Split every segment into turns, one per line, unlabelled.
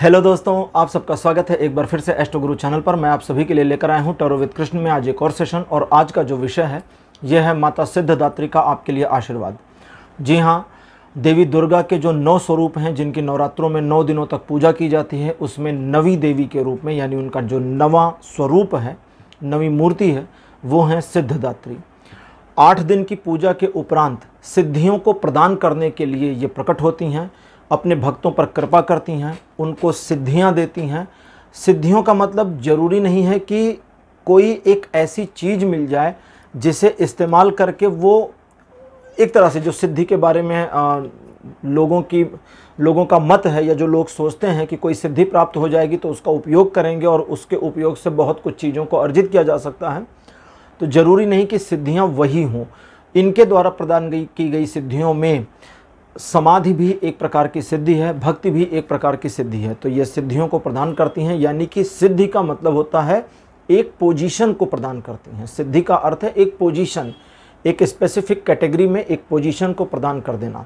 Hello दोस्तों, आप सबका स्वागत है एक बार फिर से एस्ट्रो गुरु चैनल पर। मैं आप सभी के लिए लेकर आया हूं टैरो विद कृष्ण में आज एक और सेशन। और आज का जो विषय है यह है माता सिद्धिदात्री का आपके लिए आशीर्वाद। जी हां, देवी दुर्गा के जो 9 स्वरूप हैं जिनकी नवरात्रों में 9 दिनों तक पूजा की जाती है, उसमें नवी देवी के रूप में यानी उनका जो नवा स्वरूप है, नवी मूर्ति है, वो है सिद्धिदात्री। 8 दिन की पूजा के उपरांत सिद्धियों को प्रदान करने के लिए ये प्रकट होती हैं, अपने भक्तों पर कृपा करती हैं, उनको सिद्धियां देती हैं। सिद्धियों का मतलब ज़रूरी नहीं है कि कोई एक ऐसी चीज़ मिल जाए जिसे इस्तेमाल करके वो एक तरह से जो सिद्धि के बारे में लोगों का मत है या जो लोग सोचते हैं कि कोई सिद्धि प्राप्त हो जाएगी तो उसका उपयोग करेंगे और उसके उपयोग से बहुत कुछ चीज़ों को अर्जित किया जा सकता है। तो ज़रूरी नहीं कि सिद्धियां वही हों। इनके द्वारा प्रदान की गई सिद्धियों में समाधि भी एक प्रकार की सिद्धि है, भक्ति भी एक प्रकार की सिद्धि है। तो ये सिद्धियों को प्रदान करती हैं, यानी कि सिद्धि का मतलब होता है एक पोजीशन को प्रदान करती हैं। सिद्धि का अर्थ है एक पोजीशन, एक स्पेसिफिक कैटेगरी में एक पोजीशन को प्रदान कर देना।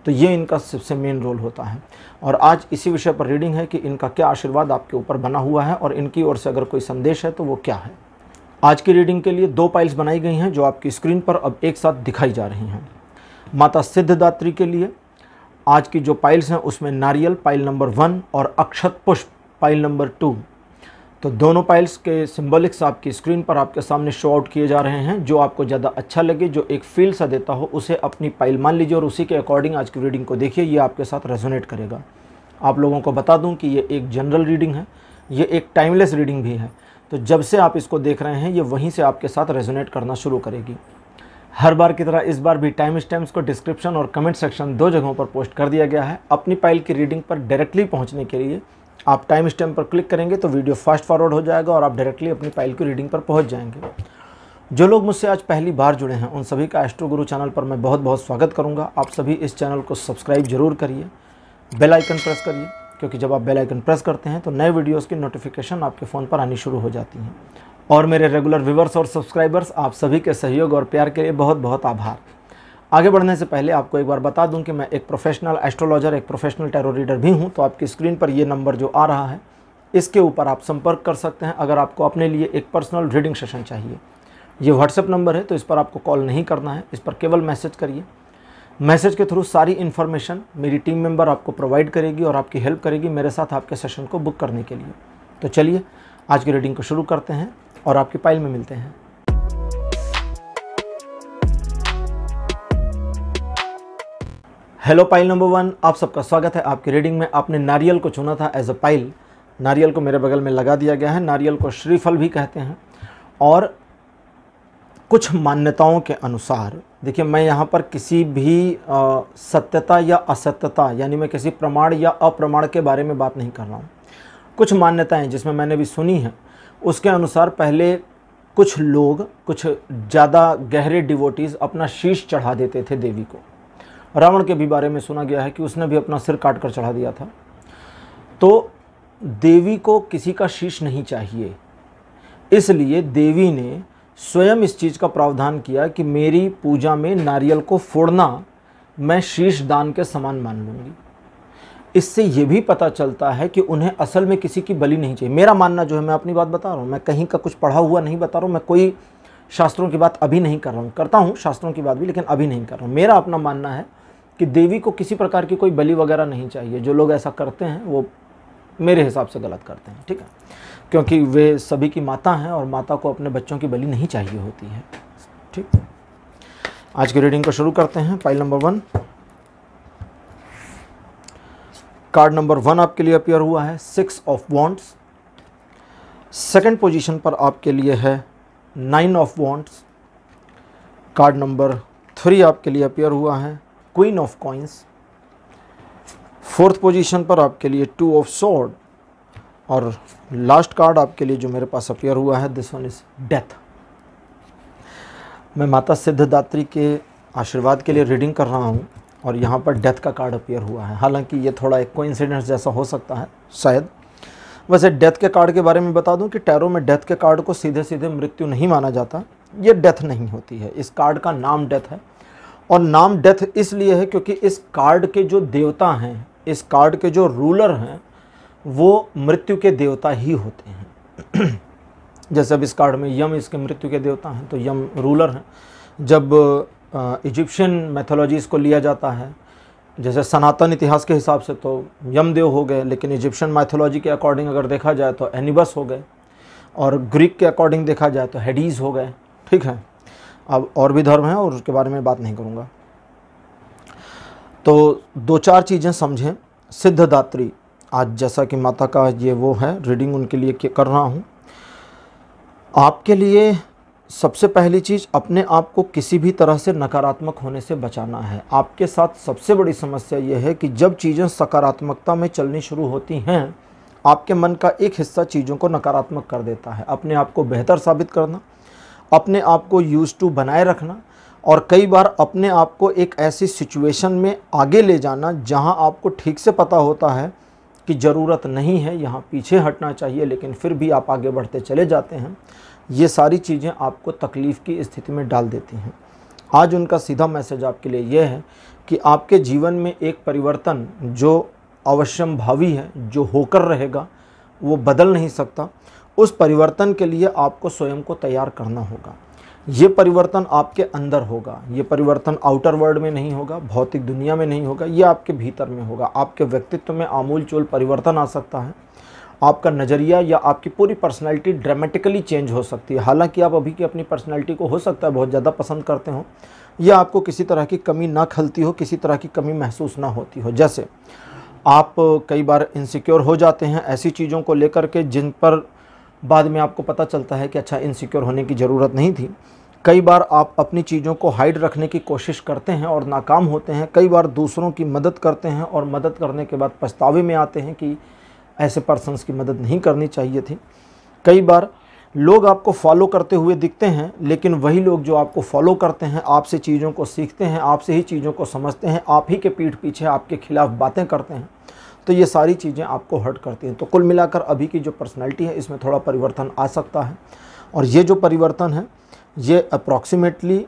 तो ये इनका सबसे मेन रोल होता है। और आज इसी विषय पर रीडिंग है कि इनका क्या आशीर्वाद आपके ऊपर बना हुआ है और इनकी ओर से अगर कोई संदेश है तो वो क्या है। आज की रीडिंग के लिए 2 पाइल्स बनाई गई हैं जो आपकी स्क्रीन पर अब एक साथ दिखाई जा रही हैं। माता सिद्धिदात्री के लिए आज की जो पाइल्स हैं उसमें नारियल पाइल नंबर 1 और अक्षत पुष्प पाइल नंबर 2। तो दोनों पाइल्स के सिंबॉलिक्स आपकी स्क्रीन पर आपके सामने शो आउट किए जा रहे हैं। जो आपको ज़्यादा अच्छा लगे, जो एक फील सा देता हो, उसे अपनी पाइल मान लीजिए और उसी के अकॉर्डिंग आज की रीडिंग को देखिए। ये आपके साथ रेजोनेट करेगा। आप लोगों को बता दूं कि ये एक जनरल रीडिंग है, ये एक टाइमलेस रीडिंग भी है। तो जब से आप इसको देख रहे हैं ये वहीं से आपके साथ रेजोनेट करना शुरू करेगी। हर बार की तरह इस बार भी टाइम स्टैम्प्स को डिस्क्रिप्शन और कमेंट सेक्शन 2 जगहों पर पोस्ट कर दिया गया है। अपनी पाइल की रीडिंग पर डायरेक्टली पहुंचने के लिए आप टाइम स्टैम्प पर क्लिक करेंगे तो वीडियो फास्ट फॉरवर्ड हो जाएगा और आप डायरेक्टली अपनी पाइल की रीडिंग पर पहुंच जाएंगे। जो लोग मुझसे आज पहली बार जुड़े हैं उन सभी का एस्ट्रो गुरु चैनल पर मैं बहुत बहुत स्वागत करूँगा। आप सभी इस चैनल को सब्सक्राइब जरूर करिए, बेल आइकन प्रेस करिए, क्योंकि जब आप बेल आइकन प्रेस करते हैं तो नए वीडियोज़ की नोटिफिकेशन आपके फ़ोन पर आनी शुरू हो जाती हैं। और मेरे रेगुलर व्यूवर्स और सब्सक्राइबर्स, आप सभी के सहयोग और प्यार के लिए बहुत बहुत आभार। आगे बढ़ने से पहले आपको एक बार बता दूं कि मैं एक प्रोफेशनल एस्ट्रोलॉजर, एक प्रोफेशनल टैरो रीडर भी हूं। तो आपकी स्क्रीन पर ये नंबर जो आ रहा है इसके ऊपर आप संपर्क कर सकते हैं अगर आपको अपने लिए एक पर्सनल रीडिंग सेशन चाहिए। ये व्हाट्सएप नंबर है, तो इस पर आपको कॉल नहीं करना है, इस पर केवल मैसेज करिए। मैसेज के थ्रू सारी इन्फॉर्मेशन मेरी टीम मेंबर आपको प्रोवाइड करेगी और आपकी हेल्प करेगी मेरे साथ आपके सेशन को बुक करने के लिए। तो चलिए आज की रीडिंग को शुरू करते हैं और आपकी पाइल में मिलते हैं। हेलो पाइल नंबर 1, आप सबका स्वागत है आपकी रीडिंग में। आपने नारियल को चुना था एज अ पाइल। नारियल को मेरे बगल में लगा दिया गया है। नारियल को श्रीफल भी कहते हैं। और कुछ मान्यताओं के अनुसार, देखिए मैं यहाँ पर किसी भी सत्यता या असत्यता यानी मैं किसी प्रमाण या अप्रमाण के बारे में बात नहीं कर रहा हूँ। कुछ मान्यताएं जिसमें मैंने भी सुनी है उसके अनुसार पहले कुछ लोग, कुछ ज़्यादा गहरे डिवोटीज़ अपना शीश चढ़ा देते थे देवी को। रावण के भी बारे में सुना गया है कि उसने भी अपना सिर काट कर चढ़ा दिया था। तो देवी को किसी का शीश नहीं चाहिए, इसलिए देवी ने स्वयं इस चीज़ का प्रावधान किया कि मेरी पूजा में नारियल को फोड़ना मैं शीश दान के समान मान लूँगी। इससे ये भी पता चलता है कि उन्हें असल में किसी की बलि नहीं चाहिए। मेरा मानना जो है, मैं अपनी बात बता रहा हूँ, मैं कहीं का कुछ पढ़ा हुआ नहीं बता रहा हूँ, मैं कोई शास्त्रों की बात अभी नहीं कर रहा हूँ। करता हूँ शास्त्रों की बात भी, लेकिन अभी नहीं कर रहा हूँ। मेरा अपना मानना है कि देवी को किसी प्रकार की कोई बलि वगैरह नहीं चाहिए। जो लोग ऐसा करते हैं वो मेरे हिसाब से गलत करते हैं, ठीक है, क्योंकि वे सभी की माता हैं और माता को अपने बच्चों की बलि नहीं चाहिए होती है, ठीक। आज की रीडिंग को शुरू करते हैं। पाइल नंबर 1, कार्ड नंबर 1 आपके लिए अपीयर हुआ है 6 ऑफ वॉन्ड्स। सेकंड पोजीशन पर आपके लिए है 9 ऑफ वॉन्ड्स। कार्ड नंबर 3 आपके लिए अपीयर हुआ है queen of coins. Fourth position पर आपके लिए 2 ऑफ स्वॉर्ड। और लास्ट कार्ड आपके लिए जो मेरे पास अपीयर हुआ है, दिस वन इज डेथ। मैं माता सिद्धिदात्री के आशीर्वाद के लिए रीडिंग कर रहा हूँ और यहाँ पर डेथ का कार्ड अपीयर हुआ है। हालांकि ये थोड़ा एक कोइंसिडेंस जैसा हो सकता है शायद। वैसे डेथ के कार्ड के बारे में बता दूं कि टैरो में डेथ के कार्ड को सीधे सीधे मृत्यु नहीं माना जाता। ये डेथ नहीं होती है। इस कार्ड का नाम डेथ है और नाम डेथ इसलिए है क्योंकि इस कार्ड के जो देवता हैं, इस कार्ड के जो रूलर हैं, वो मृत्यु के देवता ही होते हैं। जैसे अब इस कार्ड में यम इसके मृत्यु के देवता हैं, तो यम रूलर हैं। जब इजिप्शियन मैथोलॉजीज़ को लिया जाता है, जैसे सनातन इतिहास के हिसाब से तो यमदेव हो गए, लेकिन इजिप्शियन मैथोलॉजी के अकॉर्डिंग अगर देखा जाए तो एनिबस हो गए, और ग्रीक के अकॉर्डिंग देखा जाए तो हेडीज़ हो गए। ठीक है, अब और भी धर्म हैं और उसके बारे में बात नहीं करूँगा। तो 2-4 चीज़ें समझें। सिद्धदात्री, आज जैसा कि माता का ये वो है रीडिंग उनके लिए कर रहा हूँ। आपके लिए सबसे पहली चीज़, अपने आप को किसी भी तरह से नकारात्मक होने से बचाना है। आपके साथ सबसे बड़ी समस्या ये है कि जब चीज़ें सकारात्मकता में चलनी शुरू होती हैं, आपके मन का एक हिस्सा चीज़ों को नकारात्मक कर देता है। अपने आप को बेहतर साबित करना, अपने आप को यूज्ड टू बनाए रखना, और कई बार अपने आप को एक ऐसी सिचुएशन में आगे ले जाना जहां आपको ठीक से पता होता है कि ज़रूरत नहीं है, यहाँ पीछे हटना चाहिए, लेकिन फिर भी आप आगे बढ़ते चले जाते हैं। ये सारी चीज़ें आपको तकलीफ़ की स्थिति में डाल देती हैं। आज उनका सीधा मैसेज आपके लिए यह है कि आपके जीवन में एक परिवर्तन जो अवश्यंभावी है, जो होकर रहेगा, वो बदल नहीं सकता। उस परिवर्तन के लिए आपको स्वयं को तैयार करना होगा। ये परिवर्तन आपके अंदर होगा, ये परिवर्तन आउटर वर्ल्ड में नहीं होगा, भौतिक दुनिया में नहीं होगा, ये आपके भीतर में होगा। आपके व्यक्तित्व में आमूल चूल परिवर्तन आ सकता है। आपका नज़रिया या आपकी पूरी पर्सनैलिटी ड्रामेटिकली चेंज हो सकती है। हालांकि आप अभी की अपनी पर्सनैलिटी को हो सकता है बहुत ज़्यादा पसंद करते हो, या आपको किसी तरह की कमी ना खलती हो, किसी तरह की कमी महसूस ना होती हो। जैसे आप कई बार इनसिक्योर हो जाते हैं ऐसी चीज़ों को लेकर के जिन पर बाद में आपको पता चलता है कि अच्छा, इनसिक्योर होने की ज़रूरत नहीं थी। कई बार आप अपनी चीज़ों को हाइड रखने की कोशिश करते हैं और नाकाम होते हैं। कई बार दूसरों की मदद करते हैं और मदद करने के बाद पछतावे में आते हैं कि ऐसे पर्सन्स की मदद नहीं करनी चाहिए थी। कई बार लोग आपको फॉलो करते हुए दिखते हैं, लेकिन वही लोग जो आपको फॉलो करते हैं, आपसे चीज़ों को सीखते हैं, आपसे ही चीज़ों को समझते हैं, आप ही के पीठ पीछे आपके खिलाफ बातें करते हैं। तो ये सारी चीज़ें आपको हर्ट करती हैं। तो कुल मिलाकर अभी की जो पर्सनैलिटी है, इसमें थोड़ा परिवर्तन आ सकता है। और ये जो परिवर्तन है, ये अप्रॉक्सीमेटली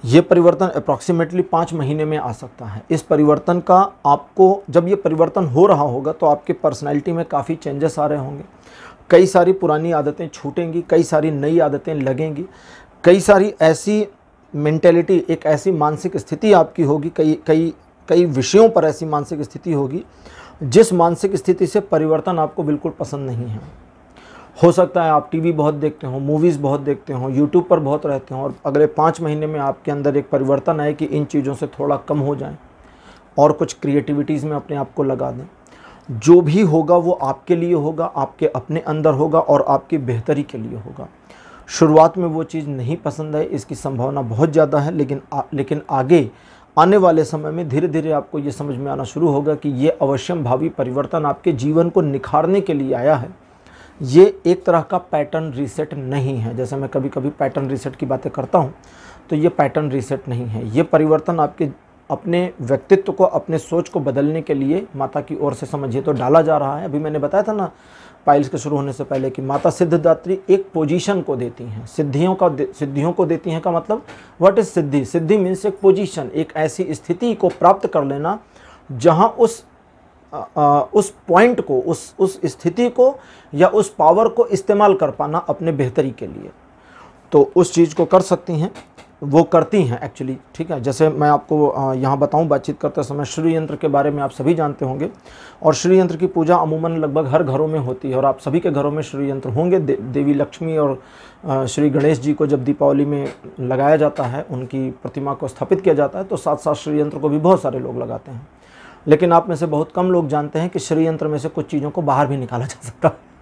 ये परिवर्तन अप्रॉक्सीमेटली 5 महीने में आ सकता है। इस परिवर्तन का आपको, जब ये परिवर्तन हो रहा होगा तो आपके पर्सनैलिटी में काफ़ी चेंजेस आ रहे होंगे। कई सारी पुरानी आदतें छूटेंगी, कई सारी नई आदतें लगेंगी, कई सारी ऐसी मेंटेलिटी, एक ऐसी मानसिक स्थिति आपकी होगी, कई विषयों पर ऐसी मानसिक स्थिति होगी जिस मानसिक स्थिति से परिवर्तन आपको बिल्कुल पसंद नहीं है। हो सकता है आप टीवी बहुत देखते हो, मूवीज़ बहुत देखते हो, यूट्यूब पर बहुत रहते हो, और अगले 5 महीने में आपके अंदर एक परिवर्तन आए कि इन चीज़ों से थोड़ा कम हो जाएं और कुछ क्रिएटिविटीज़ में अपने आप को लगा दें। जो भी होगा वो आपके लिए होगा, आपके अपने अंदर होगा और आपकी बेहतरी के लिए होगा। शुरुआत में वो चीज़ नहीं पसंद है, इसकी संभावना बहुत ज़्यादा है, लेकिन आगे आने वाले समय में धीरे धीरे आपको ये समझ में आना शुरू होगा कि ये अवश्यंभावी परिवर्तन आपके जीवन को निखारने के लिए आया है। ये एक तरह का पैटर्न रीसेट नहीं है। जैसे मैं कभी कभी पैटर्न रीसेट की बातें करता हूँ, तो ये पैटर्न रीसेट नहीं है। ये परिवर्तन आपके अपने व्यक्तित्व को, अपने सोच को बदलने के लिए माता की ओर से समझिए तो डाला जा रहा है। अभी मैंने बताया था ना पाइल्स के शुरू होने से पहले कि माता सिद्धिदात्री एक पोजीशन को देती हैं, सिद्धियों को देती हैं। का मतलब what is Siddhi? Siddhi means एक पोजीशन, एक ऐसी स्थिति को प्राप्त कर लेना जहां उस पॉइंट को, उस स्थिति को या उस पावर को इस्तेमाल कर पाना अपने बेहतरी के लिए। तो उस चीज़ को कर सकती हैं, वो करती हैं एक्चुअली। ठीक है, जैसे मैं आपको यहाँ बताऊँ बातचीत करते समय, श्री यंत्र के बारे में आप सभी जानते होंगे, और श्री यंत्र की पूजा अमूमन लगभग हर घरों में होती है, और आप सभी के घरों में श्री यंत्र होंगे। देवी लक्ष्मी और श्री गणेश जी को जब दीपावली में लगाया जाता है, उनकी प्रतिमा को स्थापित किया जाता है, तो साथ साथ श्री यंत्र को भी बहुत सारे लोग लगाते हैं। लेकिन आप में से बहुत कम लोग जानते हैं कि श्री यंत्र में से कुछ चीज़ों को बाहर भी निकाला जा सकता है।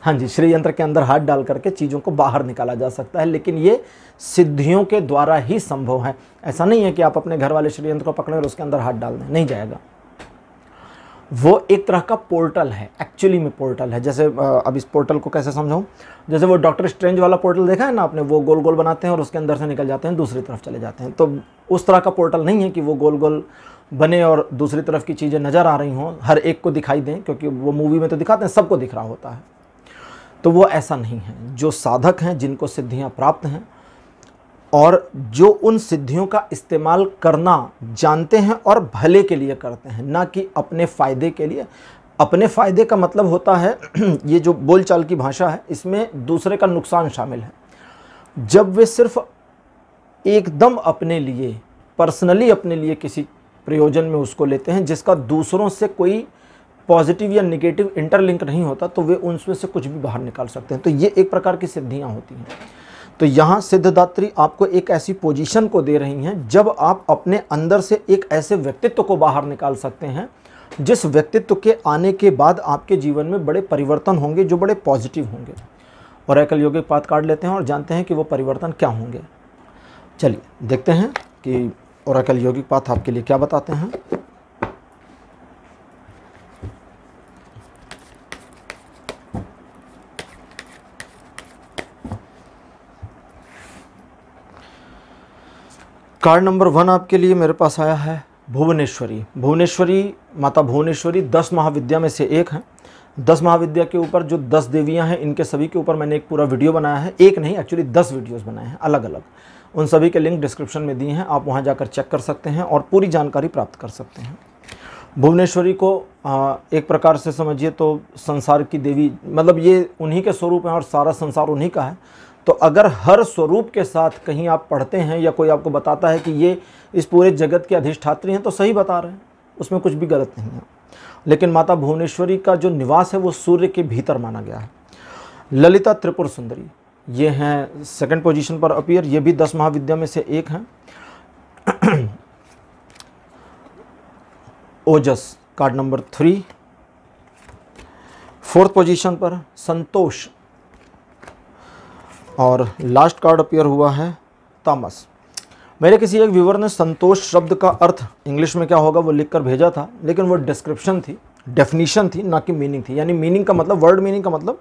हाँ जी, श्री यंत्र के अंदर हाथ डाल करके चीज़ों को बाहर निकाला जा सकता है, लेकिन ये सिद्धियों के द्वारा ही संभव है। ऐसा नहीं है कि आप अपने घर वाले श्री यंत्र को पकड़ें और उसके अंदर हाथ डाल दें, नहीं जाएगा। वो एक तरह का पोर्टल है, एक्चुअली में पोर्टल है। जैसे अब इस पोर्टल को कैसे समझाऊं, जैसे वो डॉक्टर स्ट्रेंज वाला पोर्टल देखा है ना आपने, वो गोल गोल बनाते हैं और उसके अंदर से निकल जाते हैं, दूसरी तरफ चले जाते हैं। तो उस तरह का पोर्टल नहीं है कि वो गोल गोल बने और दूसरी तरफ की चीज़ें नज़र आ रही हों, हर एक को दिखाई दें, क्योंकि वो मूवी में तो दिखाते हैं सबको दिख रहा होता है। तो वो ऐसा नहीं है। जो साधक हैं, जिनको सिद्धियां प्राप्त हैं, और जो उन सिद्धियों का इस्तेमाल करना जानते हैं और भले के लिए करते हैं, ना कि अपने फ़ायदे के लिए। अपने फ़ायदे का मतलब होता है ये जो बोलचाल की भाषा है, इसमें दूसरे का नुकसान शामिल है। जब वे सिर्फ एकदम अपने लिए, पर्सनली अपने लिए किसी प्रयोजन में उसको लेते हैं जिसका दूसरों से कोई पॉजिटिव या नेगेटिव इंटरलिंक नहीं होता, तो वे उनमें से कुछ भी बाहर निकाल सकते हैं। तो ये एक प्रकार की सिद्धियां होती हैं। तो यहाँ सिद्धिदात्री आपको एक ऐसी पोजीशन को दे रही हैं जब आप अपने अंदर से एक ऐसे व्यक्तित्व को बाहर निकाल सकते हैं जिस व्यक्तित्व के आने के बाद आपके जीवन में बड़े परिवर्तन होंगे जो बड़े पॉजिटिव होंगे। ओरेकल योगिक पाथ कार्ड लेते हैं और जानते हैं कि वो परिवर्तन क्या होंगे। चलिए देखते हैं कि ओरेकल योगिक पाथ आपके लिए क्या बताते हैं। कार्ड नंबर 1 आपके लिए मेरे पास आया है भुवनेश्वरी। भुवनेश्वरी, माता भुवनेश्वरी 10 महाविद्या में से एक हैं। 10 महाविद्या के ऊपर जो 10 देवियां हैं, इनके सभी के ऊपर मैंने एक पूरा वीडियो बनाया है। एक नहीं, एक्चुअली 10 वीडियोस बनाए हैं अलग अलग। उन सभी के लिंक डिस्क्रिप्शन में दिए हैं, आप वहां जाकर चेक कर सकते हैं और पूरी जानकारी प्राप्त कर सकते हैं। भुवनेश्वरी को एक प्रकार से समझिए तो संसार की देवी, मतलब ये उन्हीं के स्वरूप हैं और सारा संसार उन्हीं का है। तो अगर हर स्वरूप के साथ कहीं आप पढ़ते हैं या कोई आपको बताता है कि ये इस पूरे जगत के अधिष्ठात्री हैं, तो सही बता रहे हैं, उसमें कुछ भी गलत नहीं है। लेकिन माता भुवनेश्वरी का जो निवास है वो सूर्य के भीतर माना गया है। ललिता त्रिपुर सुंदरी, ये हैं सेकंड पोजीशन पर अपीयर, ये भी 10 महाविद्या में से एक हैं। ओजस, कार्ड नंबर 3, 4th पोजीशन पर संतोष, और लास्ट कार्ड अपीयर हुआ है तामस। मेरे किसी एक व्यूअर ने संतोष शब्द का अर्थ इंग्लिश में क्या होगा वो लिखकर भेजा था, लेकिन वो डिस्क्रिप्शन थी, डेफिनेशन थी, ना कि मीनिंग थी। यानी मीनिंग का मतलब, वर्ड मीनिंग का मतलब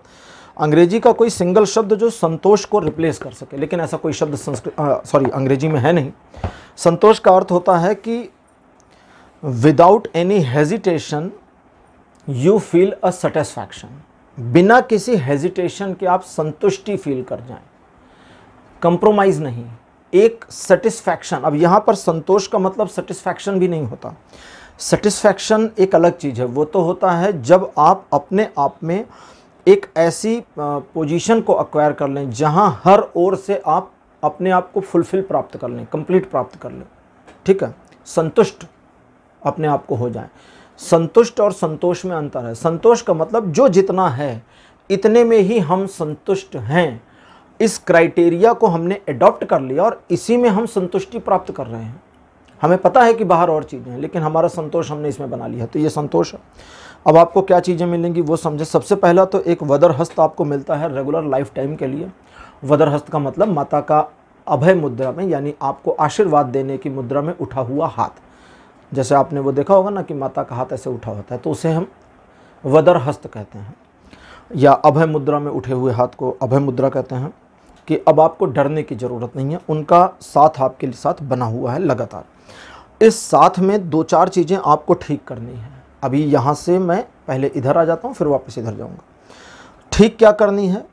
अंग्रेजी का कोई सिंगल शब्द जो संतोष को रिप्लेस कर सके, लेकिन ऐसा कोई शब्द अंग्रेजी में है नहीं। संतोष का अर्थ होता है कि without any hesitation you feel a satisfaction, बिना किसी हेजिटेशन के आप संतुष्टि फील कर जाएं, कंप्रोमाइज़ नहीं, एक सेटिस्फैक्शन। अब यहाँ पर संतोष का मतलब सेटिस्फैक्शन भी नहीं होता। सेटिस्फैक्शन एक अलग चीज़ है, वो तो होता है जब आप अपने आप में एक ऐसी पोजीशन को एक्वायर कर लें जहाँ हर ओर से आप अपने आप को फुलफिल प्राप्त कर लें, कंप्लीट प्राप्त कर लें, ठीक है, संतुष्ट अपने आप को हो जाए। संतुष्ट और संतोष में अंतर है। संतोष का मतलब जो जितना है इतने में ही हम संतुष्ट हैं, इस क्राइटेरिया को हमने एडॉप्ट कर लिया और इसी में हम संतुष्टि प्राप्त कर रहे हैं। हमें पता है कि बाहर और चीज़ें हैं, लेकिन हमारा संतोष हमने इसमें बना लिया, तो ये संतोष है। अब आपको क्या चीज़ें मिलेंगी वो समझे। सबसे पहला तो एक वदरहस्त आपको मिलता है रेगुलर लाइफ टाइम के लिए। वदरहस्त का मतलब माता का अभय मुद्रा में, यानी आपको आशीर्वाद देने की मुद्रा में उठा हुआ हाथ। जैसे आपने वो देखा होगा ना कि माता का हाथ ऐसे उठा होता है, तो उसे हम वदरहस्त कहते हैं, या अभय मुद्रा में उठे हुए हाथ को अभय मुद्रा कहते हैं। कि अब आपको डरने की ज़रूरत नहीं है, उनका साथ आपके साथ बना हुआ है लगातार। इस साथ में 2-4 चीज़ें आपको ठीक करनी है। अभी यहाँ से मैं पहले इधर आ जाता हूँ, फिर वापस इधर जाऊँगा। ठीक क्या करनी है?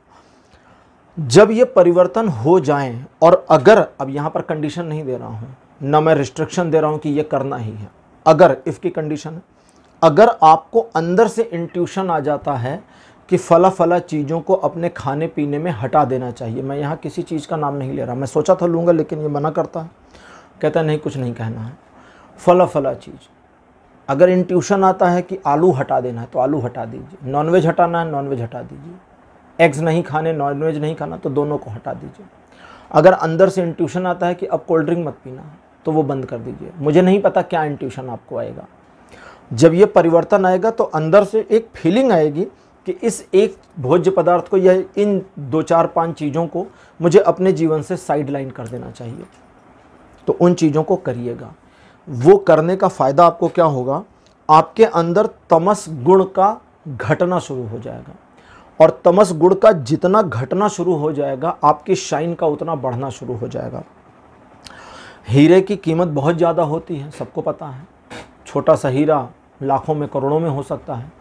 जब ये परिवर्तन हो जाएं, और अगर, अब यहाँ पर कंडीशन नहीं दे रहा हूँ, ना मैं रिस्ट्रिक्शन दे रहा हूँ कि ये करना ही है, अगर इफ़ की कंडीशन है, अगर आपको अंदर से इंट्यूशन आ जाता है कि फला चीज़ों को अपने खाने पीने में हटा देना चाहिए। मैं यहाँ किसी चीज़ का नाम नहीं ले रहा, मैं सोचा था लूँगा, लेकिन ये मना करता है, कहता है नहीं कुछ नहीं कहना है। फला चीज़, अगर इंट्यूशन आता है कि आलू हटा देना है तो आलू हटा दीजिए, नॉनवेज हटाना है नॉनवेज हटा दीजिए, एग्स नहीं खाने नॉनवेज नहीं खाना तो दोनों को हटा दीजिए। अगर अंदर से इंट्यूशन आता है कि अब कोल्ड ड्रिंक मत पीना तो वो बंद कर दीजिए। मुझे नहीं पता क्या इंट्यूशन आपको आएगा। जब ये परिवर्तन आएगा तो अंदर से एक फीलिंग आएगी कि इस एक भोज्य पदार्थ को या इन 2-4-5 चीज़ों को मुझे अपने जीवन से साइड लाइन कर देना चाहिए, तो उन चीज़ों को करिएगा। वो करने का फ़ायदा आपको क्या होगा? आपके अंदर तमस गुण का घटना शुरू हो जाएगा, और तमस गुण का जितना घटना शुरू हो जाएगा आपकी शाइन का उतना बढ़ना शुरू हो जाएगा। हीरे की कीमत बहुत ज़्यादा होती है, सबको पता है। छोटा सा हीरा लाखों में करोड़ों में हो सकता है,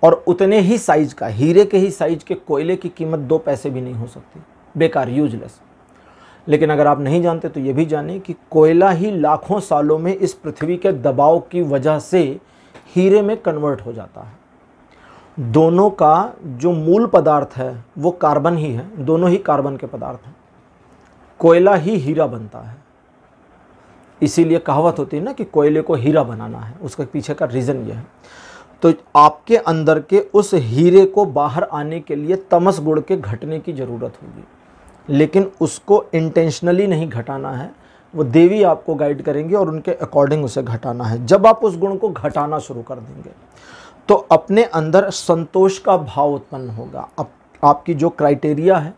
और उतने ही साइज का, हीरे के ही साइज के कोयले की कीमत 2 पैसे भी नहीं हो सकती, बेकार, यूजलेस। लेकिन अगर आप नहीं जानते तो ये भी जानें कि कोयला ही लाखों सालों में इस पृथ्वी के दबाव की वजह से हीरे में कन्वर्ट हो जाता है। दोनों का जो मूल पदार्थ है वो कार्बन ही है, दोनों ही कार्बन के पदार्थ हैं। कोयला ही हीरा बनता है, इसीलिए कहावत होती है ना कि कोयले को हीरा बनाना है, उसके पीछे का रीज़न ये है। तो आपके अंदर के उस हीरे को बाहर आने के लिए तमस गुण के घटने की ज़रूरत होगी, लेकिन उसको इंटेंशनली नहीं घटाना है, वो देवी आपको गाइड करेंगे और उनके अकॉर्डिंग उसे घटाना है। जब आप उस गुण को घटाना शुरू कर देंगे तो अपने अंदर संतोष का भाव उत्पन्न होगा। आपकी जो क्राइटेरिया है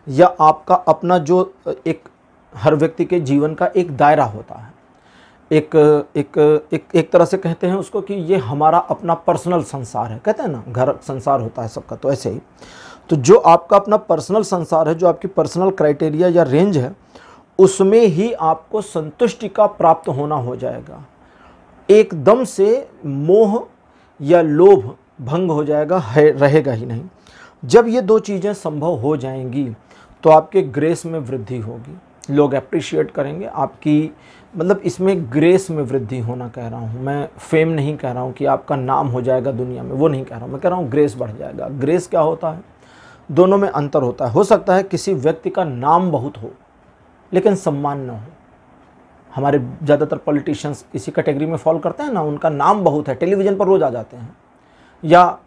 या आपका अपना जो एक हर व्यक्ति के जीवन का एक दायरा होता है, एक तरह से कहते हैं उसको कि ये हमारा अपना पर्सनल संसार है। कहते हैं ना घर संसार होता है सबका, तो ऐसे ही तो जो आपका अपना पर्सनल संसार है, जो आपकी पर्सनल क्राइटेरिया या रेंज है, उसमें ही आपको संतुष्टि का प्राप्त होना हो जाएगा। एकदम से मोह या लोभ भंग हो जाएगा, रहेगा ही नहीं। जब ये दो चीज़ें संभव हो जाएंगी तो आपके ग्रेस में वृद्धि होगी, लोग अप्रिशिएट करेंगे आपकी, मतलब इसमें ग्रेस में वृद्धि होना कह रहा हूँ मैं। फेम नहीं कह रहा हूँ कि आपका नाम हो जाएगा दुनिया में, वो नहीं कह रहा हूँ। मैं कह रहा हूँ ग्रेस बढ़ जाएगा। ग्रेस क्या होता है? दोनों में अंतर होता है। हो सकता है किसी व्यक्ति का नाम बहुत हो लेकिन सम्मान न हो। हमारे ज़्यादातर पॉलिटिशियंस इसी कैटेगरी में फॉल करते हैं ना, उनका नाम बहुत है, टेलीविज़न पर रोज़ आ जाते हैं या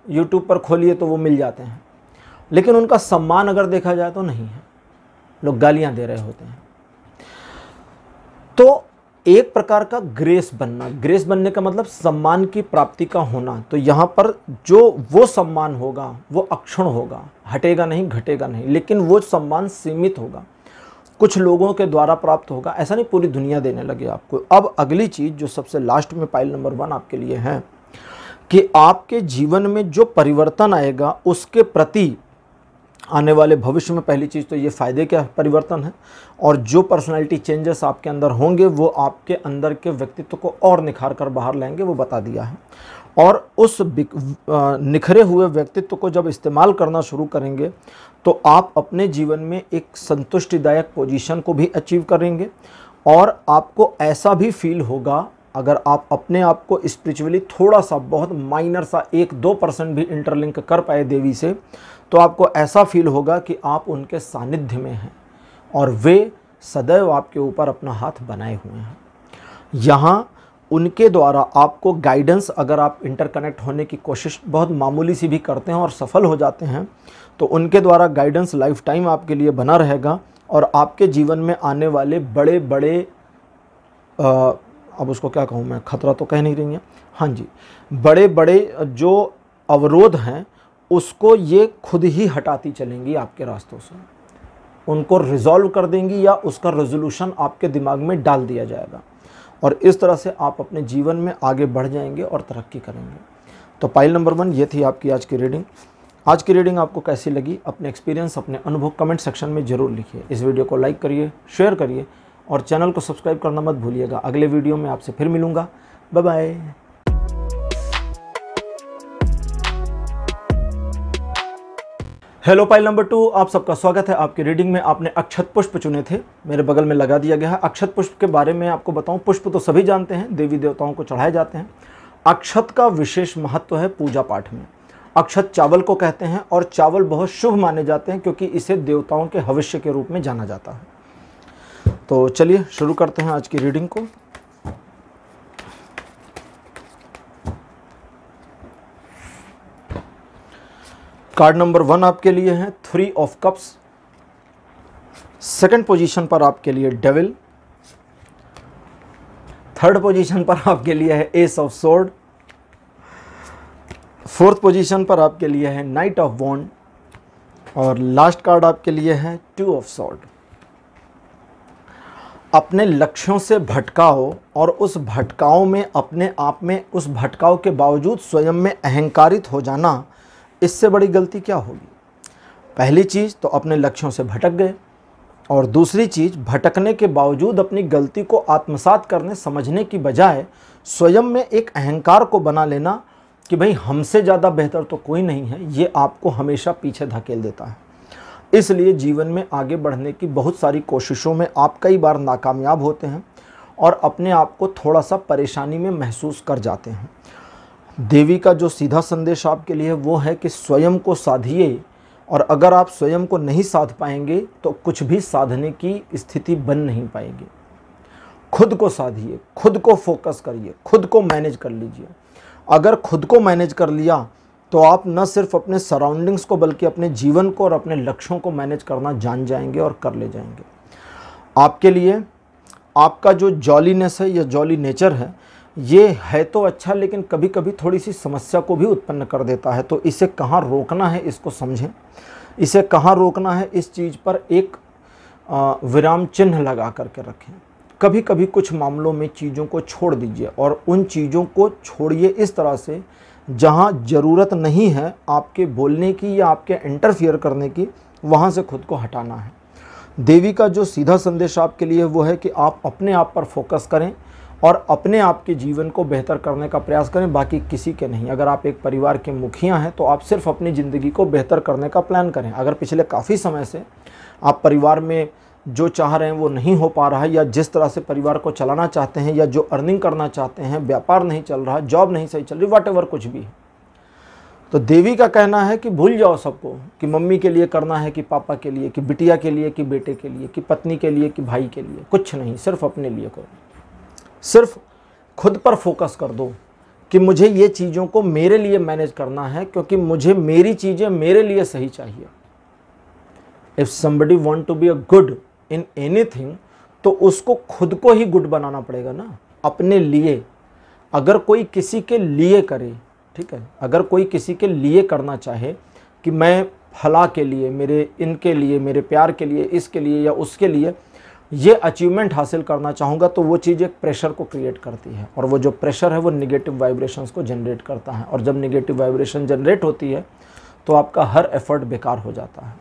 यूट्यूब पर खोलिए तो वो मिल जाते हैं, लेकिन उनका सम्मान अगर देखा जाए तो नहीं है, लोग गालियां दे रहे होते हैं। तो एक प्रकार का ग्रेस बनना, ग्रेस बनने का मतलब सम्मान की प्राप्ति का होना। तो यहाँ पर जो वो सम्मान होगा वो अक्षुण होगा, हटेगा नहीं, घटेगा नहीं, लेकिन वो सम्मान सीमित होगा, कुछ लोगों के द्वारा प्राप्त होगा। ऐसा नहीं पूरी दुनिया देने लगे आपको। अब अगली चीज़ जो सबसे लास्ट में पाइल नंबर 1 आपके लिए है कि आपके जीवन में जो परिवर्तन आएगा उसके प्रति आने वाले भविष्य में पहली चीज़ तो ये फ़ायदे क्या परिवर्तन है, और जो पर्सनालिटी चेंजेस आपके अंदर होंगे वो आपके अंदर के व्यक्तित्व को और निखार कर बाहर लाएंगे, वो बता दिया है। और उस निखरे हुए व्यक्तित्व को जब इस्तेमाल करना शुरू करेंगे तो आप अपने जीवन में एक संतुष्टिदायक पोजीशन को भी अचीव करेंगे। और आपको ऐसा भी फील होगा, अगर आप अपने आप को स्पिरिचुअली थोड़ा सा, बहुत माइनर सा 1-2% भी इंटरलिंक कर पाए देवी से, तो आपको ऐसा फील होगा कि आप उनके सानिध्य में हैं और वे सदैव आपके ऊपर अपना हाथ बनाए हुए हैं। यहाँ उनके द्वारा आपको गाइडेंस, अगर आप इंटरकनेक्ट होने की कोशिश बहुत मामूली सी भी करते हैं और सफल हो जाते हैं तो उनके द्वारा गाइडेंस लाइफ टाइम आपके लिए बना रहेगा। और आपके जीवन में आने वाले बड़े बड़े, अब उसको क्या कहूँ मैं, खतरा तो कह नहीं रही हैं, हाँ जी, बड़े बड़े जो अवरोध हैं उसको ये खुद ही हटाती चलेंगी आपके रास्तों से, उनको रिजॉल्व कर देंगी या उसका रेजोल्यूशन आपके दिमाग में डाल दिया जाएगा। और इस तरह से आप अपने जीवन में आगे बढ़ जाएंगे और तरक्की करेंगे। तो पाइल नंबर 1 ये थी आपकी आज की रीडिंग। आज की रीडिंग आपको कैसी लगी, अपने एक्सपीरियंस, अपने अनुभव कमेंट सेक्शन में ज़रूर लिखिए। इस वीडियो को लाइक करिए, शेयर करिए और चैनल को सब्सक्राइब करना मत भूलिएगा। अगले वीडियो में आपसे फिर मिलूँगा। Bye bye. Hello pile number 2, आप सबका स्वागत है। आपकी रीडिंग में आपने अक्षत पुष्प चुने थे, मेरे बगल में लगा दिया गया है। अक्षत पुष्प के बारे में आपको बताऊं, पुष्प तो सभी जानते हैं, देवी देवताओं को चढ़ाए जाते हैं। अक्षत का विशेष महत्व है पूजा पाठ में। अक्षत चावल को कहते हैं और चावल बहुत शुभ माने जाते हैं क्योंकि इसे देवताओं के हविष्य के रूप में जाना जाता है। तो चलिए शुरू करते हैं आज की रीडिंग को। कार्ड नंबर 1 आपके लिए है 3 ऑफ कप्स। सेकंड पोजीशन पर आपके लिए डेविल। थर्ड पोजीशन पर आपके लिए है S of sword. Fourth position पर आपके लिए है नाइट ऑफ वॉन्ड। और लास्ट कार्ड आपके लिए है 2 ऑफ सॉर्ड। अपने लक्ष्यों से भटकाओ और उस भटकाव में अपने आप में, उस भटकाव के बावजूद स्वयं में अहंकारित हो जाना, इससे बड़ी गलती क्या होगी। पहली चीज़ तो अपने लक्ष्यों से भटक गए, और दूसरी चीज़ भटकने के बावजूद अपनी गलती को आत्मसात करने समझने की बजाय स्वयं में एक अहंकार को बना लेना कि भाई हमसे ज़्यादा बेहतर तो कोई नहीं है, ये आपको हमेशा पीछे धकेल देता है। इसलिए जीवन में आगे बढ़ने की बहुत सारी कोशिशों में आप कई बार नाकामयाब होते हैं और अपने आप को थोड़ा सा परेशानी में महसूस कर जाते हैं। देवी का जो सीधा संदेश आपके लिए वो है कि स्वयं को साधिए, और अगर आप स्वयं को नहीं साध पाएंगे तो कुछ भी साधने की स्थिति बन नहीं पाएगी। खुद को साधिए, खुद को फोकस करिए, खुद को मैनेज कर लीजिए। अगर खुद को मैनेज कर लिया तो आप न सिर्फ अपने सराउंडिंग्स को बल्कि अपने जीवन को और अपने लक्ष्यों को मैनेज करना जान जाएंगे और कर ले जाएंगे। आपके लिए आपका जो जॉलीनेस है या जॉली नेचर है, ये है तो अच्छा, लेकिन कभी कभी थोड़ी सी समस्या को भी उत्पन्न कर देता है। तो इसे कहाँ रोकना है इसको समझें, इसे कहाँ रोकना है इस चीज़ पर एक विराम चिन्ह लगा करके रखें। कभी कभी कुछ मामलों में चीज़ों को छोड़ दीजिए और उन चीज़ों को छोड़िए इस तरह से जहाँ ज़रूरत नहीं है आपके बोलने की या आपके इंटरफियर करने की, वहाँ से खुद को हटाना है। देवी का जो सीधा संदेश आपके लिए वो है कि आप अपने आप पर फोकस करें और अपने आप के जीवन को बेहतर करने का प्रयास करें, बाकी किसी के नहीं। अगर आप एक परिवार के मुखिया हैं तो आप सिर्फ अपनी ज़िंदगी को बेहतर करने का प्लान करें। अगर पिछले काफ़ी समय से आप परिवार में जो चाह रहे हैं वो नहीं हो पा रहा है, या जिस तरह से परिवार को चलाना चाहते हैं, या जो अर्निंग करना चाहते हैं, व्यापार नहीं चल रहा, जॉब नहीं सही चल रही, व्हाटएवर कुछ भी है, तो देवी का कहना है कि भूल जाओ सबको, कि मम्मी के लिए करना है, कि पापा के लिए, कि बिटिया के लिए, कि बेटे के लिए, कि पत्नी के लिए, कि भाई के लिए, कुछ नहीं, सिर्फ अपने लिए करो। सिर्फ खुद पर फोकस कर दो कि मुझे ये चीज़ों को मेरे लिए मैनेज करना है, क्योंकि मुझे मेरी चीज़ें मेरे लिए सही चाहिए। If somebody want to be a good in anything, तो उसको खुद को ही गुड बनाना पड़ेगा ना, अपने लिए। अगर कोई किसी के लिए करे, ठीक है, अगर कोई किसी के लिए करना चाहे कि मैं फला के लिए, मेरे इनके लिए, मेरे प्यार के लिए, इसके लिए या उसके लिए ये अचीवमेंट हासिल करना चाहूँगा, तो वो चीज़ एक प्रेशर को क्रिएट करती है, और वो जो प्रेशर है वो निगेटिव वाइब्रेशंस को जनरेट करता है, और जब निगेटिव वाइब्रेशन जनरेट होती है तो आपका हर एफर्ट बेकार हो जाता है।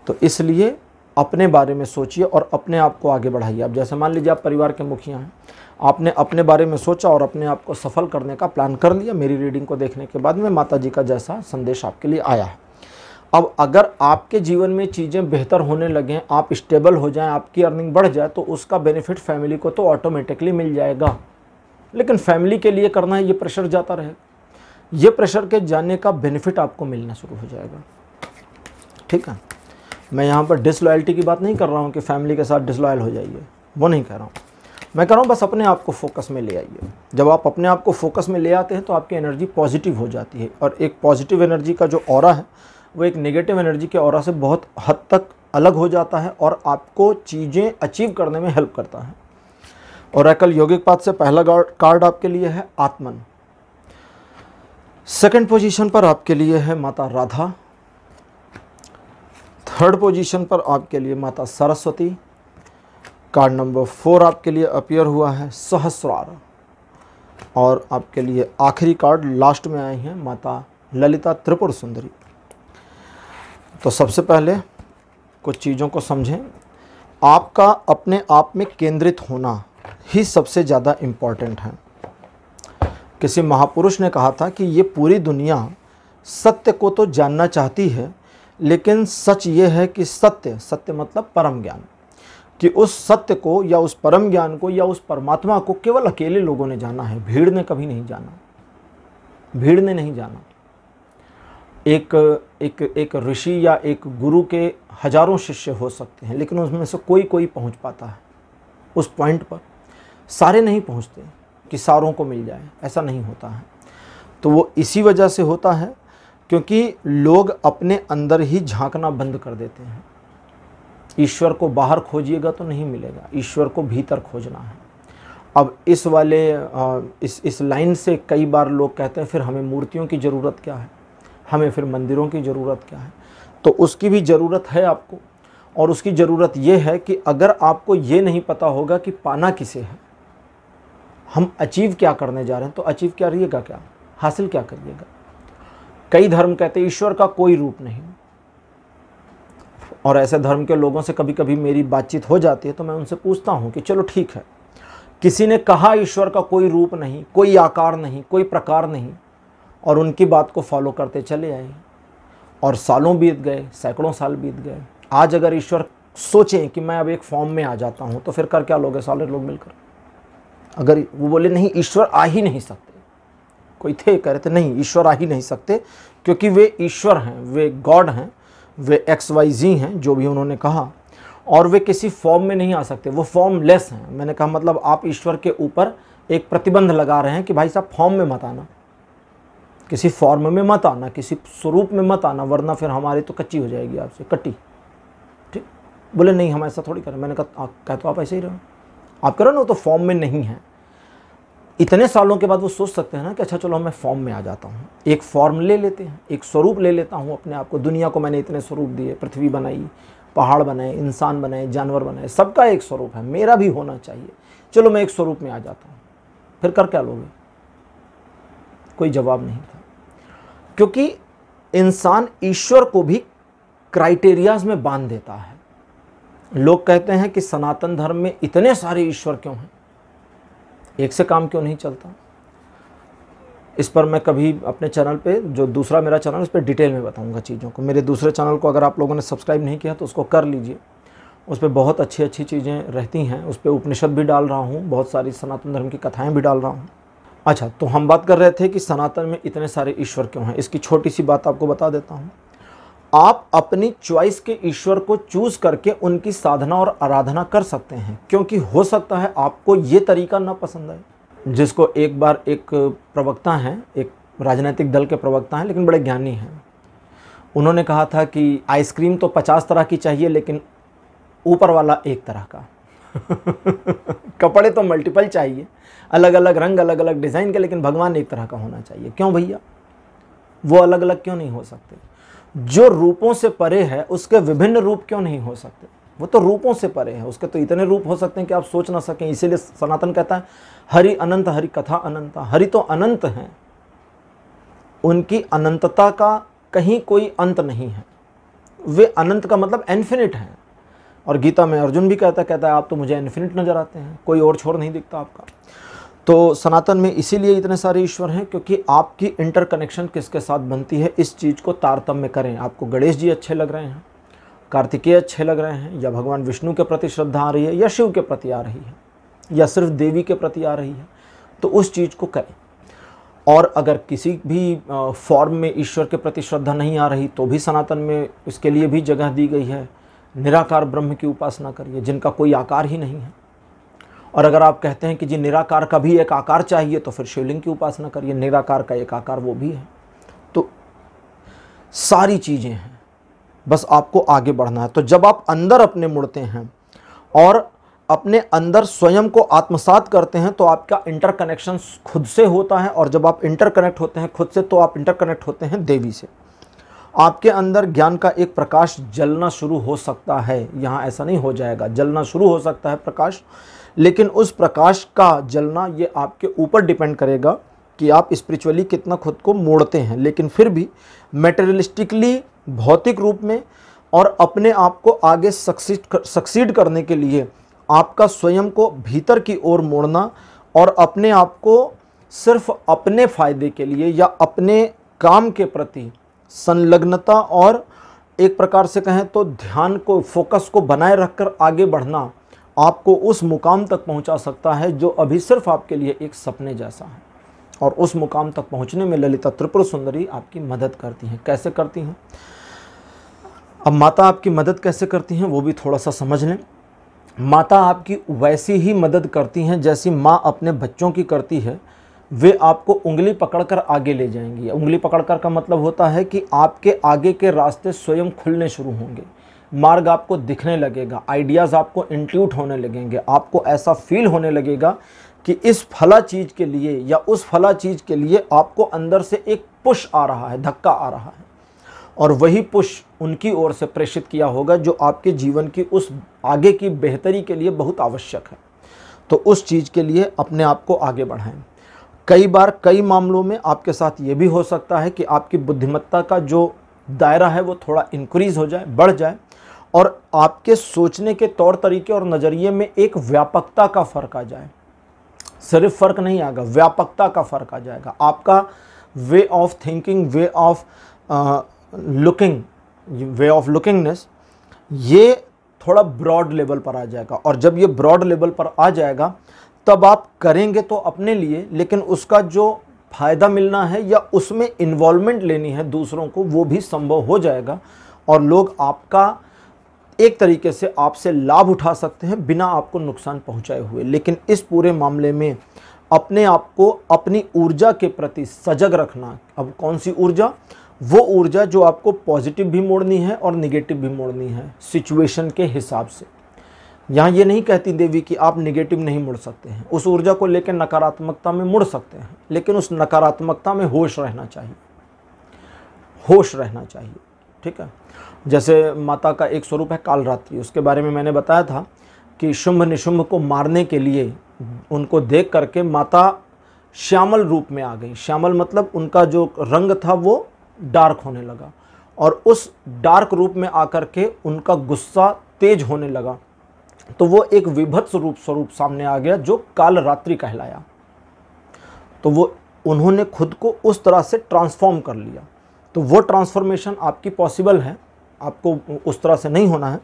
तो इसलिए अपने बारे में सोचिए और अपने आप को आगे बढ़ाइए। अब जैसे मान लीजिए आप परिवार के मुखिया हैं, आपने अपने बारे में सोचा और अपने आप को सफल करने का प्लान कर लिया। मेरी रीडिंग को देखने के बाद में माता जी का जैसा संदेश आपके लिए आया है। अब अगर आपके जीवन में चीज़ें बेहतर होने लगें, आप स्टेबल हो जाएं, आपकी अर्निंग बढ़ जाए, तो उसका बेनिफिट फैमिली को तो ऑटोमेटिकली मिल जाएगा। लेकिन फैमिली के लिए करना है, ये प्रेशर जाता रहेगा, ये प्रेशर के जाने का बेनिफिट आपको मिलना शुरू हो जाएगा। ठीक है, मैं यहाँ पर डिसलॉयल्टी की बात नहीं कर रहा हूँ कि फैमिली के साथ डिसलॉयल हो जाइए, वो नहीं कह रहा हूँ। मैं कह रहा हूँ बस अपने आप को फोकस में ले आइए। जब आप अपने आप को फोकस में ले आते हैं तो आपकी एनर्जी पॉजिटिव हो जाती है, और एक पॉजिटिव एनर्जी का जो ऑरा है वो एक नेगेटिव एनर्जी के ऑरा से बहुत हद तक अलग हो जाता है और आपको चीज़ें अचीव करने में हेल्प करता है। ओरेकल योगिक पाथ से पहला कार्ड आपके लिए है आत्मन। सेकंड पोजीशन पर आपके लिए है माता राधा। थर्ड पोजीशन पर आपके लिए माता सरस्वती। कार्ड नंबर 4 आपके लिए अपीयर हुआ है सहस्रार। और आपके लिए आखिरी कार्ड लास्ट में आए हैं माता ललिता त्रिपुर सुंदरी। तो सबसे पहले कुछ चीज़ों को समझें। आपका अपने आप में केंद्रित होना ही सबसे ज़्यादा इम्पॉर्टेंट है। किसी महापुरुष ने कहा था कि ये पूरी दुनिया सत्य को तो जानना चाहती है, लेकिन सच ये है कि सत्य मतलब परम ज्ञान, कि उस सत्य को या उस परम ज्ञान को या उस परमात्मा को केवल अकेले लोगों ने जाना है, भीड़ ने कभी नहीं जाना, भीड़ ने नहीं जाना। एक ऋषि या एक गुरु के हजारों शिष्य हो सकते हैं, लेकिन उसमें से कोई पहुंच पाता है उस पॉइंट पर। सारे नहीं पहुंचते कि सारों को मिल जाए, ऐसा नहीं होता है। तो वो इसी वजह से होता है क्योंकि लोग अपने अंदर ही झांकना बंद कर देते हैं। ईश्वर को बाहर खोजिएगा तो नहीं मिलेगा, ईश्वर को भीतर खोजना है। अब इस वाले इस लाइन से कई बार लोग कहते हैं फिर हमें मूर्तियों की ज़रूरत क्या है, हमें फिर मंदिरों की ज़रूरत क्या है। तो उसकी भी ज़रूरत है आपको, और उसकी ज़रूरत ये है कि अगर आपको ये नहीं पता होगा कि पाना किसे है, हम अचीव क्या करने जा रहे हैं, तो अचीव क्या रहिएगा, क्या हासिल क्या करिएगा। कई धर्म कहते हैं ईश्वर का कोई रूप नहीं, और ऐसे धर्म के लोगों से कभी कभी मेरी बातचीत हो जाती है तो मैं उनसे पूछता हूँ कि चलो ठीक है, किसी ने कहा ईश्वर का कोई रूप नहीं, कोई आकार नहीं, कोई प्रकार नहीं, और उनकी बात को फॉलो करते चले आए, और सालों बीत गए, सैकड़ों साल बीत गए, आज अगर ईश्वर सोचें कि मैं अब एक फॉर्म में आ जाता हूँ, तो फिर कर क्या लोगे सारे लोग मिलकर? अगर वो बोले नहीं ईश्वर आ ही नहीं सकते, कोई थे कह रहे थे नहीं ईश्वर आ ही नहीं सकते, क्योंकि वे ईश्वर हैं, वे गॉड हैं, वे XYZ हैं, जो भी उन्होंने कहा, और वे किसी फॉर्म में नहीं आ सकते, वो फॉर्मलेस हैं। मैंने कहा मतलब आप ईश्वर के ऊपर एक प्रतिबंध लगा रहे हैं कि भाई साहब फॉर्म में मत आना, किसी फॉर्म में मत आना, किसी स्वरूप में मत आना, वरना फिर हमारी तो कच्ची हो जाएगी आपसे, कट्टी। ठीक, बोले नहीं हम ऐसा थोड़ी करें। मैंने कहा तो आप ऐसे ही रहो, आप करो ना, वो तो फॉर्म में नहीं है। इतने सालों के बाद वो सोच सकते हैं ना कि अच्छा चलो मैं फॉर्म में आ जाता हूँ, एक फॉर्म ले लेते हैं, एक स्वरूप ले लेता हूँ अपने आप को। दुनिया को मैंने इतने स्वरूप दिए, पृथ्वी बनाई, पहाड़ बनाए, इंसान बनाए, जानवर बनाए, सबका एक स्वरूप है, मेरा भी होना चाहिए, चलो मैं एक स्वरूप में आ जाता हूँ। फिर कर क्या लोगे? कोई जवाब नहीं था, क्योंकि इंसान ईश्वर को भी क्राइटेरियाज में बांध देता है। लोग कहते हैं कि सनातन धर्म में इतने सारे ईश्वर क्यों हैं, एक से काम क्यों नहीं चलता? इस पर मैं कभी अपने चैनल पे, जो दूसरा मेरा चैनल, उस पर डिटेल में बताऊंगा चीज़ों को। मेरे दूसरे चैनल को अगर आप लोगों ने सब्सक्राइब नहीं किया तो उसको कर लीजिए, उस पर बहुत अच्छी अच्छी चीज़ें रहती हैं। उस पर उपनिषद भी डाल रहा हूँ, बहुत सारी सनातन धर्म की कथाएँ भी डाल रहा हूँ। अच्छा, तो हम बात कर रहे थे कि सनातन में इतने सारे ईश्वर क्यों हैं। इसकी छोटी सी बात आपको बता देता हूँ। आप अपनी चॉइस के ईश्वर को चूज करके उनकी साधना और आराधना कर सकते हैं, क्योंकि हो सकता है आपको ये तरीका ना पसंद आए। जिसको एक बार एक प्रवक्ता हैं, एक राजनीतिक दल के प्रवक्ता हैं, लेकिन बड़े ज्ञानी हैं, उन्होंने कहा था कि आइसक्रीम तो 50 तरह की चाहिए, लेकिन ऊपर वाला एक तरह का। कपड़े तो मल्टीपल चाहिए, अलग अलग रंग, अलग अलग डिज़ाइन के, लेकिन भगवान एक तरह का होना चाहिए। क्यों भैया? वो अलग अलग क्यों नहीं हो सकते? जो रूपों से परे है उसके विभिन्न रूप क्यों नहीं हो सकते? वो तो रूपों से परे है, उसके तो इतने रूप हो सकते हैं कि आप सोच ना सकें। इसीलिए सनातन कहता है हरि अनंत, हरि कथा अनंता। हरि तो अनंत हैं, उनकी अनंतता का कहीं कोई अंत नहीं है। वे अनंत का मतलब इन्फिनिट हैं। और गीता में अर्जुन भी कहता है आप तो मुझे इन्फिनिट नजर आते हैं, कोई और छोर नहीं दिखता आपका। तो सनातन में इसीलिए इतने सारे ईश्वर हैं, क्योंकि आपकी इंटरकनेक्शन किसके साथ बनती है, इस चीज़ को तारतम्य करें। आपको गणेश जी अच्छे लग रहे हैं, कार्तिकेय अच्छे लग रहे हैं, या भगवान विष्णु के प्रति श्रद्धा आ रही है, या शिव के प्रति आ रही है, या सिर्फ देवी के प्रति आ रही है, तो उस चीज़ को करें। और अगर किसी भी फॉर्म में ईश्वर के प्रति श्रद्धा नहीं आ रही, तो भी सनातन में इसके लिए भी जगह दी गई है। निराकार ब्रह्म की उपासना करिए, जिनका कोई आकार ही नहीं है। और अगर आप कहते हैं कि जी निराकार का भी एक आकार चाहिए, तो फिर शिवलिंग की उपासना करिए, निराकार का एक आकार वो भी है। तो सारी चीज़ें हैं, बस आपको आगे बढ़ना है। तो जब आप अंदर अपने मुड़ते हैं और अपने अंदर स्वयं को आत्मसात करते हैं, तो आपका इंटरकनेक्शन खुद से होता है। और जब आप इंटरकनेक्ट होते हैं खुद से, तो आप इंटरकनेक्ट होते हैं देवी से। आपके अंदर ज्ञान का एक प्रकाश जलना शुरू हो सकता है। यहाँ ऐसा नहीं हो जाएगा, जलना शुरू हो सकता है प्रकाश, लेकिन उस प्रकाश का जलना ये आपके ऊपर डिपेंड करेगा कि आप स्पिरिचुअली कितना खुद को मोड़ते हैं। लेकिन फिर भी मटेरियलिस्टिकली, भौतिक रूप में, और अपने आप को आगे सक्सीड करने के लिए आपका स्वयं को भीतर की ओर मोड़ना, और अपने आप को सिर्फ अपने फ़ायदे के लिए या अपने काम के प्रति संलग्नता और एक प्रकार से कहें तो ध्यान को, फोकस को बनाए रखकर आगे बढ़ना आपको उस मुकाम तक पहुंचा सकता है जो अभी सिर्फ आपके लिए एक सपने जैसा है। और उस मुकाम तक पहुंचने में ललिता त्रिपुर सुंदरी आपकी मदद करती हैं। कैसे करती हैं? अब माता आपकी मदद कैसे करती हैं वो भी थोड़ा सा समझ लें। माता आपकी वैसी ही मदद करती हैं जैसी माँ अपने बच्चों की करती है। वे आपको उंगली पकड़कर आगे ले जाएंगी। उंगली पकड़कर का मतलब होता है कि आपके आगे के रास्ते स्वयं खुलने शुरू होंगे, मार्ग आपको दिखने लगेगा, आइडियाज़ आपको इंट्यूट होने लगेंगे, आपको ऐसा फील होने लगेगा कि इस फला चीज़ के लिए या उस फला चीज़ के लिए आपको अंदर से एक पुश आ रहा है, धक्का आ रहा है, और वही पुश उनकी ओर से प्रेषित किया होगा जो आपके जीवन की उस आगे की बेहतरी के लिए बहुत आवश्यक है। तो उस चीज़ के लिए अपने आप को आगे बढ़ाएं। कई बार कई मामलों में आपके साथ ये भी हो सकता है कि आपकी बुद्धिमत्ता का जो दायरा है वो थोड़ा इंक्रीज़ हो जाए, बढ़ जाए, और आपके सोचने के तौर तरीके और नज़रिए में एक व्यापकता का फ़र्क आ जाए। सिर्फ फ़र्क नहीं आएगा, व्यापकता का फ़र्क आ जाएगा। आपका way of thinking, way of lookingness ये थोड़ा ब्रॉड लेवल पर आ जाएगा। और जब ये ब्रॉड लेवल पर आ जाएगा तब आप करेंगे तो अपने लिए, लेकिन उसका जो फ़ायदा मिलना है या उसमें इन्वॉल्वमेंट लेनी है दूसरों को, वो भी संभव हो जाएगा और लोग आपका एक तरीके से आपसे लाभ उठा सकते हैं बिना आपको नुकसान पहुंचाए हुए। लेकिन इस पूरे मामले में अपने आप को अपनी ऊर्जा के प्रति सजग रखना। अब कौन सी ऊर्जा? वो ऊर्जा जो आपको पॉजिटिव भी मोड़नी है और निगेटिव भी मोड़नी है सिचुएशन के हिसाब से। यहाँ ये नहीं कहती देवी कि आप निगेटिव नहीं मुड़ सकते हैं, उस ऊर्जा को लेकर नकारात्मकता में मुड़ सकते हैं, लेकिन उस नकारात्मकता में होश रहना चाहिए, होश रहना चाहिए। ठीक है, जैसे माता का एक स्वरूप है कालरात्रि, उसके बारे में मैंने बताया था कि शुंभ निशुंभ को मारने के लिए उनको देख करके माता श्यामल रूप में आ गई। श्यामल मतलब उनका जो रंग था वो डार्क होने लगा, और उस डार्क रूप में आकर के उनका गुस्सा तेज होने लगा, तो वो एक विभत्स स्वरूप सामने आ गया जो कालरात्रि कहलाया। तो वो उन्होंने खुद को उस तरह से ट्रांसफॉर्म कर लिया। तो वो ट्रांसफॉर्मेशन आपकी पॉसिबल है, आपको उस तरह से नहीं होना है।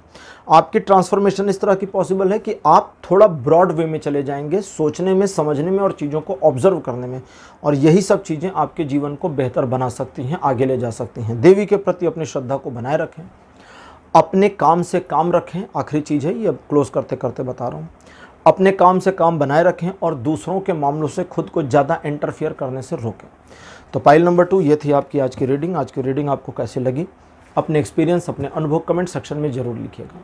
आपकी ट्रांसफॉर्मेशन इस तरह की पॉसिबल है कि आप थोड़ा ब्रॉड वे में चले जाएंगे, सोचने में, समझने में और चीज़ों को ऑब्जर्व करने में, और यही सब चीज़ें आपके जीवन को बेहतर बना सकती हैं, आगे ले जा सकती हैं। देवी के प्रति अपनी श्रद्धा को बनाए रखें, अपने काम से काम रखें। आखिरी चीज़ है ये, अब क्लोज करते करते बता रहा हूँ, अपने काम से काम बनाए रखें और दूसरों के मामलों से खुद को ज़्यादा इंटरफियर करने से रोकें। तो पाइल नंबर 2 ये थी आपकी आज की रीडिंग। आज की रीडिंग आपको कैसी लगी? अपने एक्सपीरियंस, अपने अनुभव कमेंट सेक्शन में ज़रूर लिखिएगा।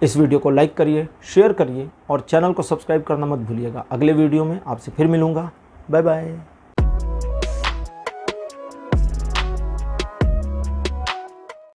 इस वीडियो को लाइक करिए, शेयर करिए और चैनल को सब्सक्राइब करना मत भूलिएगा। अगले वीडियो में आपसे फिर मिलूँगा। Bye bye.